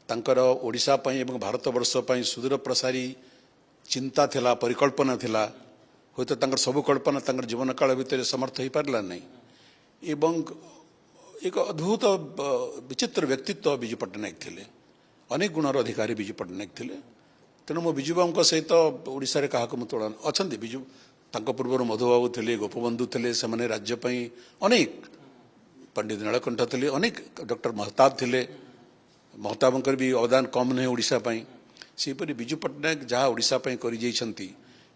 तांकर ओडिशा पई एवं भारत वर्ष पई सुदूर प्रसारी चिंता थिला परिकल्पना थिला होय तो तांकर सब कल्पना तांकर जीवन काल भितर समर्थ हो पारला नहीं एवं एक अद्भुत विचित्र व्यक्तित्व विजु पट्टनायक थिले अनेक गुणर अधिकारी विजु पट्टनायक थिले तेणु मो विजु बाबू सहित ओडिशा रे काहाको तुलन अछंती विजु तांको पूर्व मधुबाबू थिले गोपबंधु थिले से माने राज्य पई अनेक पंडित नीलकंठ थिले अनेक डॉक्टर महताब थिले महताबंकर भी अवदान कम नहीं ओडिशा पई ସେହିପରି ବିଜୁ ପଟ୍ଟନାୟକ ଯାହା ଓଡ଼ିଶା ପାଇଁ କରିଯାଇଛନ୍ତି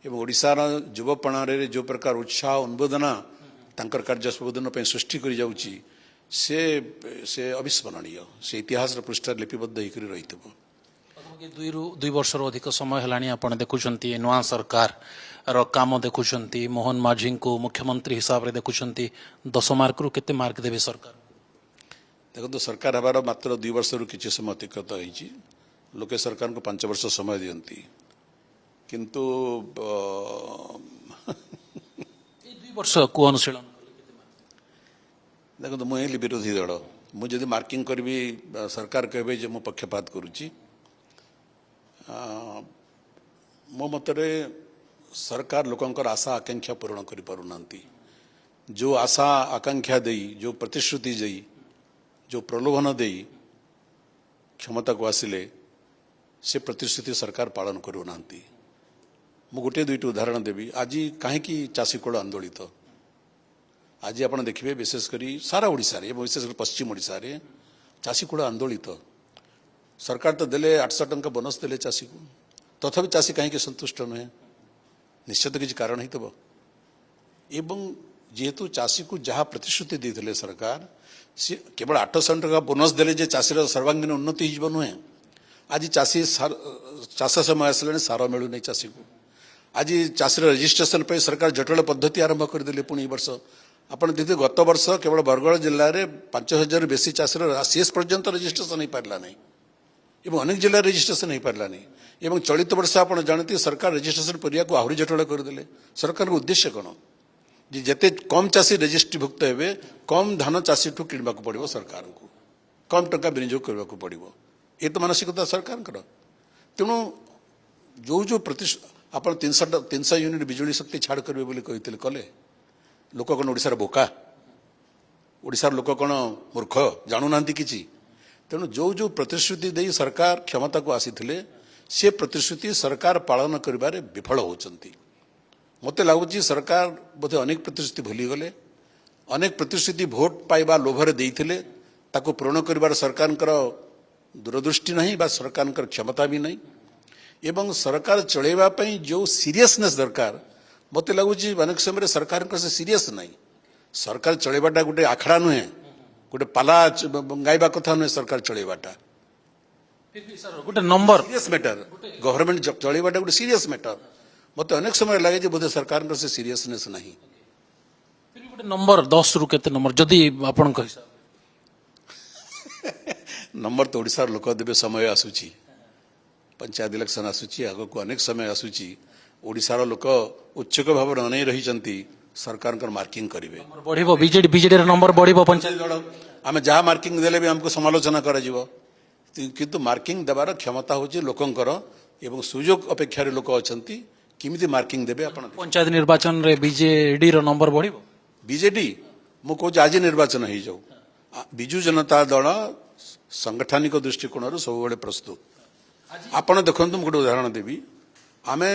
ଏବଂ ଓଡ଼ିଶାର ଯୁବପଣାରେ ଯେଉଁ ପ୍ରକାର ଉତ୍ସାହ ଉନ୍ବୋଧନା ତାଙ୍କର କାର୍ଯ୍ୟ ସବୁଦିନ ପାଇଁ ସୃଷ୍ଟି କରିଯାଉଛି ସେ ସେ ଅବିସ୍ମରଣୀୟ, ସେ ଇତିହାସର ପୃଷ୍ଠାରେ ଲିପିବଦ୍ଧ ହୋଇକରି ରହିଥିବ। ଦୁଇ ବର୍ଷରୁ ଅଧିକ ସମୟ ହେଲାଣି ଆପଣ ଦେଖୁଛନ୍ତି ନୂଆ ସରକାର କାମ ଦେଖୁଛନ୍ତି, ମୋହନ ମାଝୀଙ୍କୁ ମୁଖ୍ୟମନ୍ତ୍ରୀ ହିସାବରେ ଦେଖୁଛନ୍ତି, 10 ମାର୍କରୁ କେତେ ମାର୍କ ଦେବେ ସରକାର? ଦେଖନ୍ତୁ, ସରକାର ହେବାର ମାତ୍ର 2 ବର୍ଷରୁ କିଛି ସମୟ ଅତିକ୍ରତ ହୋଇଛି। ଲୋକେ ସରକାରଙ୍କୁ 5 ବର୍ଷ ସମୟ ଦିଅନ୍ତି, କିନ୍ତୁ ଏଇ 2 ବର୍ଷ କୋଉ ଅନୁଶୀଳନ? ଦେଖନ୍ତୁ, ମୁଁ ହେଲି ବିରୋଧୀ ଦଳ, ମୁଁ ଯଦି ମାର୍କିଂ କରିବି ସରକାର କହିବେ ଯେ ମୁଁ ପକ୍ଷପାତ କରୁଛି। ମୋ ମତରେ ସରକାର ଲୋକଙ୍କର ଆଶା ଆକାଂକ୍ଷା ପୂରଣ କରିପାରୁନାହାନ୍ତି। ଯେଉଁ ଆଶା ଆକାଂକ୍ଷା ଦେଇ, ଯେଉଁ ପ୍ରତିଶ୍ରୁତି ଦେଇ, ଯେଉଁ ପ୍ରଲୋଭନ ଦେଇ କ୍ଷମତାକୁ ଆସିଲେ ସେ ପ୍ରତିଶ୍ରୁତି ସରକାର ପାଳନ କରୁନାହାନ୍ତି। ମୁଁ ଗୋଟିଏ ଦୁଇଟି ଉଦାହରଣ ଦେବି। ଆଜି କାହିଁକି ଚାଷୀ କୂଳ ଆନ୍ଦୋଳିତ? ଆଜି ଆପଣ ଦେଖିବେ ବିଶେଷ କରି ସାରା ଓଡ଼ିଶାରେ ଏବଂ ବିଶେଷ କରି ପଶ୍ଚିମ ଓଡ଼ିଶାରେ ଚାଷୀ କୂଳ ଆନ୍ଦୋଳିତ। ସରକାର ତ ଦେଲେ 800 ଟଙ୍କା ବୋନସ୍ ଦେଲେ ଚାଷୀକୁ, ତଥାପି ଚାଷୀ କାହିଁକି ସନ୍ତୁଷ୍ଟ ନୁହେଁ? ନିଶ୍ଚିତ କିଛି କାରଣ ହେଇଥିବ। ଏବଂ ଯେହେତୁ ଚାଷୀକୁ ଯାହା ପ୍ରତିଶ୍ରୁତି ଦେଇଥିଲେ ସରକାର, ସେ କେବଳ 800 ଟଙ୍କା ବୋନସ୍ ଦେଲେ ଯେ ଚାଷୀର ସର୍ବାଙ୍ଗୀନ ଉନ୍ନତି ହେଇଯିବ ନୁହେଁ। ଆଜି ଚାଷୀ ଚାଷ ସମୟ ଆସିଲାଣି, ସାର ମିଳୁନି ଚାଷୀକୁ। ଆଜି ଚାଷୀର ରେଜିଷ୍ଟ୍ରେସନ ପାଇଁ ସରକାର ଜଟିଳ ପଦ୍ଧତି ଆରମ୍ଭ କରିଦେଲେ। ପୁଣି ଏ ବର୍ଷ ଆପଣ ଦେଖିବେ, ଗତ ବର୍ଷ କେବଳ ବରଗଡ଼ ଜିଲ୍ଲାରେ 5000ରୁ ବେଶୀ ଚାଷୀର ଶେଷ ପର୍ଯ୍ୟନ୍ତ ରେଜିଷ୍ଟ୍ରେସନ ହେଇପାରିଲା ନାହିଁ ଏବଂ ଅନେକ ଜିଲ୍ଲାରେ ରେଜିଷ୍ଟ୍ରେସନ ହେଇପାରିଲା ନାହିଁ। ଏବଂ ଚଳିତ ବର୍ଷ ଆପଣ ଜାଣନ୍ତି ସରକାର ରେଜିଷ୍ଟ୍ରେସନ ପ୍ରକ୍ରିୟାକୁ ଆହୁରି ଜଟିଳ କରିଦେଲେ। ସରକାରଙ୍କ ଉଦ୍ଦେଶ୍ୟ କ'ଣ? ଯେ ଯେତେ କମ୍ ଚାଷୀ ରେଜିଷ୍ଟ୍ରିଭୁକ୍ତ ହେବେ, କମ୍ ଧାନ ଚାଷୀଠୁ କିଣିବାକୁ ପଡ଼ିବ ସରକାରଙ୍କୁ, କମ୍ ଟଙ୍କା ବିନିଯୋଗ କରିବାକୁ ପଡ଼ିବ। ଏ ତ ମାନସିକତା ସରକାରଙ୍କର। ତେଣୁ ଯେଉଁ ଆପଣ 300 ୟୁନିଟ୍ ବିଜୁଳି ଶକ୍ତି ଛାଡ଼ କରିବେ ବୋଲି କହିଥିଲେ, କଲେ? ଲୋକ କ'ଣ ଓଡ଼ିଶାର ବୋକା? ଓଡ଼ିଶାର ଲୋକ କ'ଣ ମୂର୍ଖ, ଜାଣୁନାହାନ୍ତି କିଛି? ତେଣୁ ଯେଉଁ ପ୍ରତିଶ୍ରୁତି ଦେଇ ସରକାର କ୍ଷମତାକୁ ଆସିଥିଲେ ସେ ପ୍ରତିଶ୍ରୁତି ସରକାର ପାଳନ କରିବାରେ ବିଫଳ ହେଉଛନ୍ତି। ମୋତେ ଲାଗୁଛି ସରକାର ବୋଧେ ଅନେକ ପ୍ରତିଶ୍ରୁତି ଭୁଲିଗଲେ। ଅନେକ ପ୍ରତିଶ୍ରୁତି ଭୋଟ ପାଇବା ଲୋଭରେ ଦେଇଥିଲେ, ତାକୁ ପୂରଣ କରିବାର ସରକାରଙ୍କର ଦୂରଦୃଷ୍ଟି ନାହିଁ ବା ସରକାରଙ୍କର କ୍ଷମତା ବି ନାହିଁ। ଏବଂ ସରକାର ଚଳାଇବା ପାଇଁ ଯେଉଁ ସିରିୟସନେସ୍ ଦରକାର, ମୋତେ ଲାଗୁଛି ଅନେକ ସମୟରେ ସରକାରଙ୍କର ସେ ସିରିୟସ୍ ନାହିଁ। ସରକାର ଚଳାଇବାଟା ଗୋଟେ ଆଖଡ଼ା ନୁହେଁ, ଗୋଟେ ପାଲା ଗାଇବା କଥା ନୁହେଁ। ସରକାର ଚଳାଇବାଟା ଗୋଟେ ନମ୍ବର ସିରିୟସ୍ ମ୍ୟାଟର, ଗଭର୍ଣ୍ଣମେଣ୍ଟ ଚଳାଇବାଟା ଗୋଟେ ସିରିୟସ୍ ମ୍ୟାଟର। ମୋତେ ଅନେକ ସମୟ ଲାଗେ ଯେ ବୋଧେ ସରକାରଙ୍କର ସେ ସିରିୟସନେସ୍ ନାହିଁ। ଗୋଟେ ନମ୍ବର 10ରୁ କେତେ ନମ୍ବର ଯଦି ଆପଣଙ୍କ ହିସାବ? ନମ୍ବର ତ ଓଡ଼ିଶାର ଲୋକ ଦେବେ। ସମୟ ଆସୁଛି, ପଞ୍ଚାୟତ ଇଲେକ୍ସନ ଆସୁଛି, ଆଗକୁ ଅନେକ ସମୟ ଆସୁଛି। ଓଡ଼ିଶାର ଲୋକ ଉତ୍ସୁକ ଭାବରେ ଅନେଇ ରହିଛନ୍ତି ସରକାରଙ୍କର ମାର୍କିଂ କରିବେ। ବଢିବ ବିଜେଡିର ନମ୍ବର ବଢିବ। ପଞ୍ଚାୟତ ଦଳ ଆମେ ଯାହା ମାର୍କିଂ ଦେଲେ ବି ଆମକୁ ସମାଲୋଚନା କରାଯିବ, କିନ୍ତୁ ମାର୍କିଂ ଦେବାର କ୍ଷମତା ହେଉଛି ଲୋକଙ୍କର ଏବଂ ସୁଯୋଗ ଅପେକ୍ଷାରେ ଲୋକ ଅଛନ୍ତି। କେମିତି ମାର୍କିଂ ଦେବେ ଆପଣ? ପଞ୍ଚାୟତ ନିର୍ବାଚନରେ ବିଜେଡିର ନମ୍ବର ବଢିବ। ବିଜେଡି, ମୁଁ କହୁଛି ଆଜି ନିର୍ବାଚନ ହେଇଯାଉ, ବିଜୁ ଜନତା ଦଳ ସାଂଗଠନିକ ଦୃଷ୍ଟିକୋଣରୁ ସବୁବେଳେ ପ୍ରସ୍ତୁତ। ଆପଣ ଦେଖନ୍ତୁ, ମୁଁ ଗୋଟେ ଉଦାହରଣ ଦେବି। ଆମେ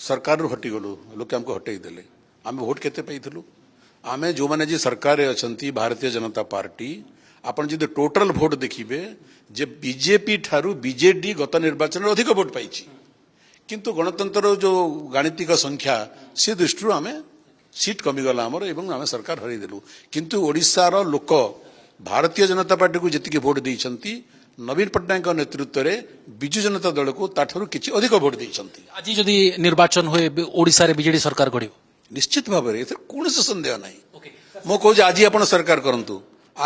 ସରକାରରୁ ହଟିଗଲୁ, ଲୋକେ ଆମକୁ ହଟେଇ ଦେଲେ। ଆମେ ଭୋଟ କେତେ ପାଇଥିଲୁ? ଆମେ ଯେଉଁମାନେ ଆଜି ସରକାରରେ ଅଛନ୍ତି, ଭାରତୀୟ ଜନତା ପାର୍ଟି, ଆପଣ ଯଦି ଟୋଟାଲ ଭୋଟ ଦେଖିବେ ଯେ ବିଜେପି ଠାରୁ ବିଜେଡି ଗତ ନିର୍ବାଚନରେ ଅଧିକ ଭୋଟ ପାଇଛି। କିନ୍ତୁ ଗଣତନ୍ତ୍ରର ଯେଉଁ ଗାଣିତିକ ସଂଖ୍ୟା, ସେ ଦୃଷ୍ଟିରୁ ଆମେ ସିଟ୍ କମିଗଲା ଆମର ଏବଂ ଆମେ ସରକାର ହରାଇଦେଲୁ। କିନ୍ତୁ ଓଡ଼ିଶାର ଲୋକ ଭାରତୀୟ ଜନତା ପାର୍ଟିକୁ ଯେତିକି ଭୋଟ ଦେଇଛନ୍ତି, ନବୀନ ପଟ୍ଟନାୟକଙ୍କ ନେତୃତ୍ୱରେ ବିଜୁ ଜନତା ଦଳକୁ ତାଠାରୁ କିଛି ଅଧିକ ଭୋଟ ଦେଇଛନ୍ତି। ଆଜି ଯଦି ନିର୍ବାଚନ ହୁଏ ଓଡ଼ିଶାରେ ବିଜେଡି ସରକାର ଗଢ଼ିବ ନିଶ୍ଚିତ ଭାବରେ, ଏଥିରେ କୌଣସି ସନ୍ଦେହ ନାହିଁ। ମୁଁ କହୁଛି ଆଜି ଆପଣ ସରକାର କରନ୍ତୁ,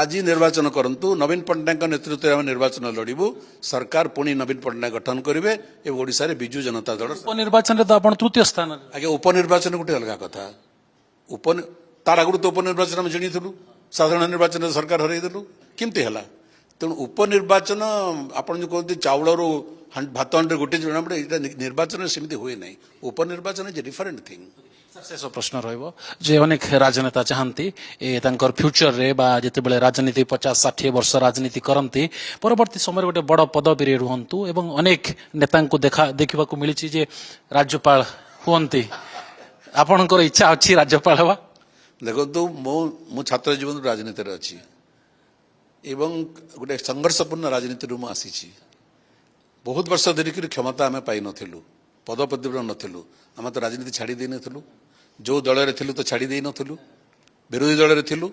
ଆଜି ନିର୍ବାଚନ କରନ୍ତୁ, ନବୀନ ପଟ୍ଟନାୟକଙ୍କ ନେତୃତ୍ୱରେ ଆମେ ନିର୍ବାଚନ ଲଢ଼ିବୁ, ସରକାର ପୁଣି ନବୀନ ପଟ୍ଟନାୟକ ଗଠନ କରିବେ ଏବଂ ଓଡ଼ିଶାରେ ବିଜୁ ଜନତା ଦଳ। ଉପନିର୍ବାଚନରେ ତ ଆପଣ ତୃତୀୟ ସ୍ଥାନରେ। ଆଜ୍ଞା, ଉପନିର୍ବାଚନ ଗୋଟେ ଅଲଗା କଥା। ତାର ଆଗରୁ ତ ଉପନିର୍ବାଚନ ଆମେ ଜାଣିଥିଲୁ, ସାଧାରଣ ନିର୍ବାଚନରେ ସରକାର ହରାଇଦେଲୁ। କେମିତି ହେଲା? ତେଣୁ ଉପନିର୍ବାଚନ ଆପଣ ଯେଉଁ କହନ୍ତି ଚାଉଳରୁ ଭାତ ହାଣ୍ଡିରେ ଗୋଟେ ଜଣାପଡ଼େ, ଏଇଟା ନିର୍ବାଚନରେ ସେମିତି ହୁଏ ନାହିଁ। ଉପନିର୍ବାଚନ ଇଜ୍ ଏ ଡିଫରେଣ୍ଟ ଥିଙ୍ଗ। ଶେଷ ପ୍ରଶ୍ନ ରହିବ ଯେ ଅନେକ ରାଜନେତା ଚାହାନ୍ତି ତାଙ୍କର ଫ୍ୟୁଚରରେ ବା ଯେତେବେଳେ ରାଜନୀତି 50-60 ବର୍ଷ ରାଜନୀତି କରନ୍ତି, ପରବର୍ତ୍ତୀ ସମୟରେ ଗୋଟେ ବଡ଼ ପଦବୀରେ ରୁହନ୍ତୁ ଏବଂ ଅନେକ ନେତାଙ୍କୁ ଦେଖିବାକୁ ମିଳିଛି ଯେ ରାଜ୍ୟପାଳ ହୁଅନ୍ତି। ଆପଣଙ୍କର ଇଚ୍ଛା ଅଛି ରାଜ୍ୟପାଳ ହେବା? ଦେଖନ୍ତୁ, ମୁଁ ଛାତ୍ର ଜୀବନରୁ ରାଜନୀତିରେ ଅଛି ଏବଂ ଗୋଟେ ସଂଘର୍ଷପୂର୍ଣ୍ଣ ରାଜନୀତିରୁ ମୁଁ ଆସିଛି। बहुत वर्ष धरिक क्षमता आम पाई नथिलु पदपदवी नथिलु आम तो राजनीति छाड़ी दे नथिलु जो दल थिलु तो छाड़ी दे नथिलु विरोधी दल थिलु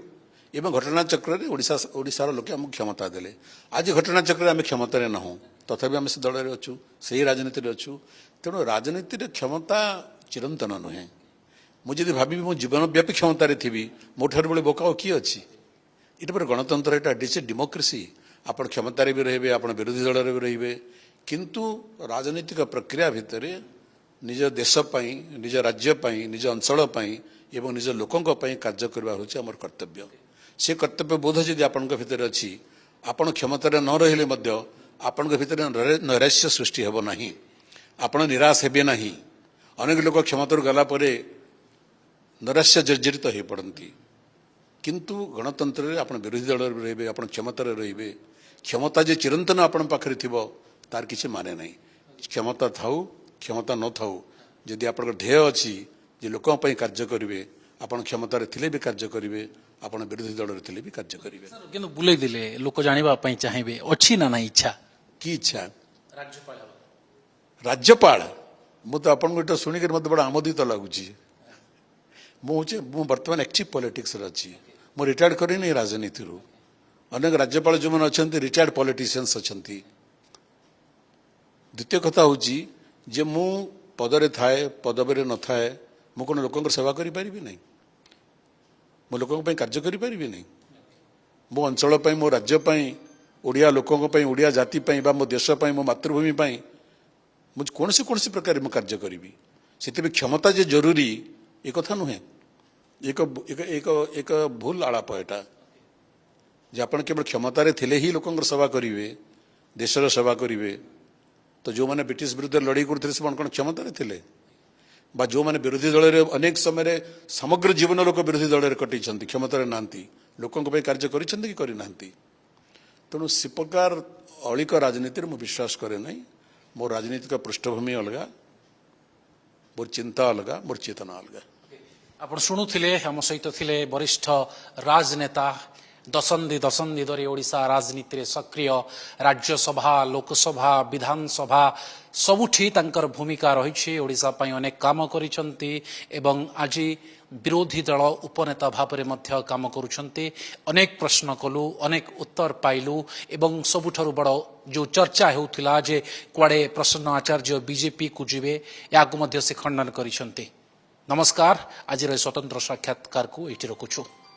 एवं घटना चक्र रे ओडिशार लोके आमको क्षमता देले आज घटना चक्र आम क्षमता नहूँ तथापि आम से दल में अच्छु से राजनीति अच्छु तेणु राजनीति क्षमता चिरंतन नुहे मुझे भावी मो जीवनव्यापी क्षमतार थी मोठार बड़े बोका किए अच्छी ये गणतंत्र यहाँ डिस डेमोक्रेसी आप क्षमतार भी रे आप विरोधी दल में भी रे किंतु राजनीतिक प्रक्रिया भितर निज देशपाई निज राज्यपाई निज अंचलपाई एवं निज लोकों कार्य करवा हूँ आम कर्तव्य से कर्तव्य बोध जदि आपण भितर अच्छी आपण क्षमतार न रहिले मध्य आपण भितर नैराश्य सृष्टि हेब नहीं आपण निराश हेबे नहीं अनेक लोक क्षमतार गला परे नैराश्य जर्जरित हो पड़ती किंतु गणतंत्र में आप विरोधी दल रे आप क्षमतार रे क्षमता जे चिरंतन आपण पाखे थी तार किसी माने नहीं क्षमता थाऊ क्षमता न थाऊ जदि आप ध्येय अच्छी जे लोकों कार्य करेंगे आपण क्षमतार थिले भी कार्य करेंगे आपण विरोधी दल थे भी कार्य करेंगे किंतु बुले दिले लोक जानिबा पई चाहिबे अछि ना नहीं इच्छा की इच्छा राज्यपाल राज्यपाल मु तो आपन गोटे शुणिक मत बड़ा आमोदित लगुच मुझे बर्तमान एक्टिव पॉलिटिक्स अच्छी मु रिटायर्ड करनी राजनीति अनेक राज्यपाल जो मैंने अच्छा रिटायर्ड पॉलिटिशियंस अच्छा द्वितीय कथा हूँ जे मु पदरे थाए पदवी न थाए मु कौन लोक सेवा करी नहीं मो लोक कार्य करी नहीं मो अंचल मो राज्यपाई ओडिया लोकों ओडिया जाति मो देशपाई मो मातृभूमि मुझे कौन सी प्रकार मु कार्य करी से क्षमता जे जरूरी एक कथा नुहे एक एक एक एक भूल आलाप एटा जे आपण केवल क्षमतार थिले ही लोकों सेवा करेंगे देशर सेवा करेंगे तो जो मैंने ब्रिटिश विरुद्ध लड़ाई करते से कौन क्षमतार थिले बा जो मैंने विरोधी दल में अनेक समय समग्र जीवन लोक विरोधी दल में कटई क्षमतार नांती लोकों कार्य करना तेणु से प्रकार अलिक राजनीति मु विश्वास करे ना मोर राजनीतिक पृष्ठभूमि अलग मोर चिंता अलग मोर चेतना अलग आपण शुणुथिले हम सहित थिले वरिष्ठ राजनेता दशंधि धरी ओडिशा राजनीति रे सक्रिय राज्यसभा लोकसभा विधानसभा सबुठी तांकर भूमिका रही ओडिशा पई अनेक काम करिसंती एवं आज विरोधी दल उपनेता भाव में काम करुछंती अनेक प्रश्न कलु अनेक उत्तर पाइलु एवं सबुठारु बड़ जो चर्चा हेउथिला जे कुआडे प्रसन्न आचार्य बीजेपी को जीवे या से खंडन करिसंती। नमस्कार आज स्वतंत्र साक्षात्कार को ये रखुछु।